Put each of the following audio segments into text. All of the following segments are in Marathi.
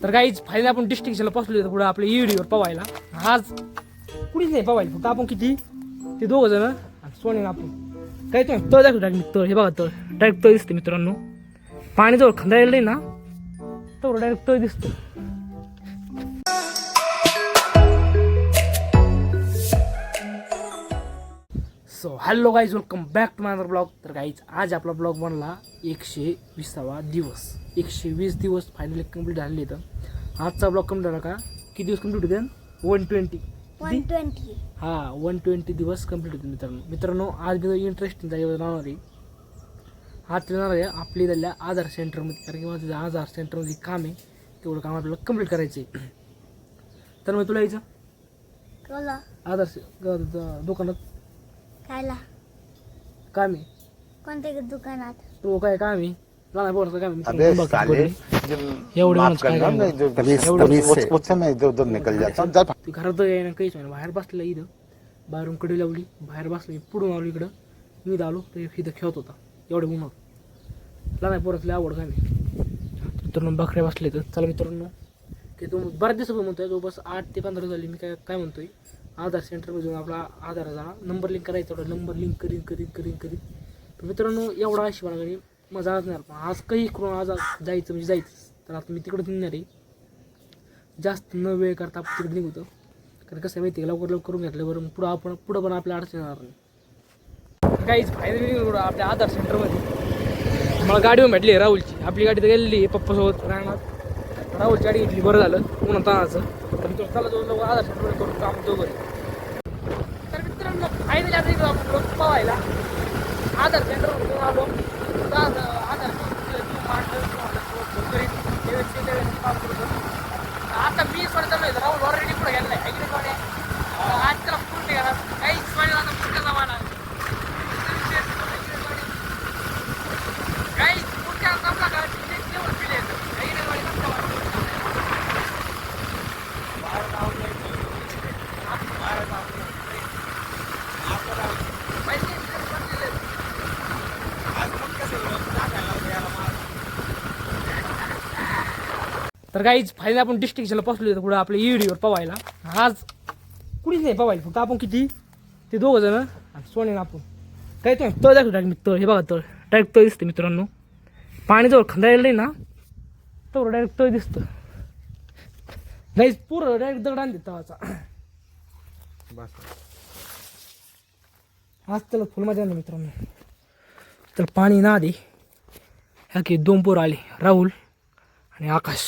तर काहीच फायदा आपण डिस्टिंक्शनला पोहोचलो होतो पुढे आपल्या ईडीवर पवायला. आज कुणीच नाही पवायला, फक्त आपण किती ते 2 जण आणि सोने आपण काही तुम्ही तळ दाखवतो डायरेक्ट. तळ हे बघा, तळ डायरेक्ट तळ दिसते मित्रांनो. पाणी जवळ खंदायला नाही ना तर डायरेक्ट तळ दिसतं. So hello guys, welcome back to my other blog. तर गाईज आज आपला ब्लॉग बनला 120वा दिवस. 120 दिवस फायनली कंप्लीट झालेले. तर आजचा ब्लॉग कंप्लीट झाला का? किती दिवस कंप्लीट होते? 120. हां, 120 दिवस कंप्लीट होते मित्रांनो. आज मी इंटरेस्टिंग जागेवर राहणार आहे. आज येणार आहे आपल्या इथल्या आधार सेंटरमध्ये, कारण की मला तिथं आधार सेंटरमध्ये काम आहे. तेवढं काम आपल्याला कंप्लीट करायचं आहे. तर मग तुला यायचं आधार दुकानात खायला काम आहे. कोणत्या दुकानात? तो काय काम आहे? लहान पोराचं काम आहे. अबे साले, एवढे माफ करना, मैं जो उससे मैं इधर उधर निकल जाता हूँ. ती घरात यायला काहीच नाही. बाहेर बसला इथं, बाहेरून कडे लावली, बाहेर बसली, पुढून आलो इकडं. मी आलो तर इथं खेळत होता एवढे उन्हात. लहान पोरातली आवड काय नाही. मित्रांनो बकऱ्या बसले. तर चला मित्रांनो, की तो बऱ्याच दिवसापासून म्हणतोय, जो बस 8 ते 15 झाली मी काय म्हणतोय, आधार सेंटरमध्ये जाऊन आपला आधाराचा नंबर लिंक करायचा. तेवढा नंबर लिंक करीन. तर मित्रांनो एवढा अशी मजा आज नाही. पण आज काही करून आज जायचं म्हणजे जायचं. तर आता मी तिकडं निघणार आहे. जास्त न वेळ करता आपण तिकडे निघतो. कारण कसं माहिती आहे, लवकर करून घेतलं बरं पुढं पण आपल्या अडचण येणार नाही. काहीच फायनली आपल्या आधार सेंटरमध्ये मला गाडी भेटली आहे राहुलची. आपली गाडी तर गेलेली आहे पप्पासोबत राहणार. राहुलची गाडी घेतली, बरं झालं उन्हा तानाचं. तर मित्रांनो चला जाऊन आधार सेंटरमध्ये करून काम दोघं. तर मित्रांनो फायनली आता आपण लोक पाहायला आधार सेंटरमध्ये आलो. आता मी स्वतः माहिती राहुल ऑलरेडी पुढे गेला आहे. आज त्याला पूर्ण गेला काहीच वेळ आता पुढच्या जमाना काही पुढच्या जमला का जेवण पिले तर काहीच फायदा आपण डिस्टिंक्शनला पोहोचलो होतो पुढे आपल्या ईडीवर पवायला. आज कुणीच नाही पवायला, फक्त आपण किती ते 2 जण आणि सोने आपण काही तुम्ही तळ दाखवतो डायरेक्ट. तळ हे बघा, तळ डायरेक्ट तळ दिसते मित्रांनो. पाणी जवळ खंदायला नाही ना तर डायरेक्ट तळ दिसतं. गाईज पुरं डायरेक्ट दगड आणते तळाचा. आज त्याला फुल मजा आली मित्रांनो. तर पाणी ना दे ह्या की 2 पोरं आले, राहुल आणि आकाश.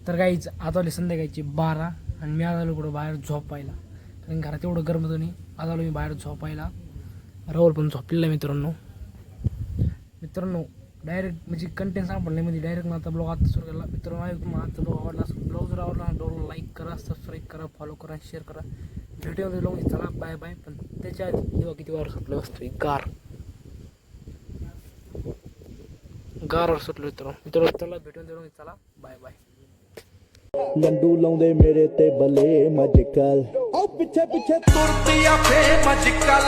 तर काहीच आता आली संध्याकाळची 12 आणि मी आज आलो कुठं बाहेर झोपायला. कारण घरात एवढं गरम होतं नाही. आज आलो मी बाहेर झोपायला. राहुल पण झोपलेला मित्रांनो. डायरेक्ट म्हणजे कंटेंट सापडला म्हणजे डायरेक्ट आता ब्लॉग आता सुरू केला. मित्रांनो तुम्हाला आजचा ब्लॉग आवडला असेल, ब्लॉग जर आवडला ब्लॉगला लाईक करा, सबस्क्राईब करा, फॉलो करा, शेअर करा. भेटूया ब्लॉग चला बाय बाय. पण त्याच्या आधी तेव्हा किती वार सुटलं असतं गारवर सुटलो मित्रांनो. चला भेटून चला बाय बाय. लंडू लाउंदे मेरे ते बले मजकल ओ पिछे पिछे तुरतिया फे मजकल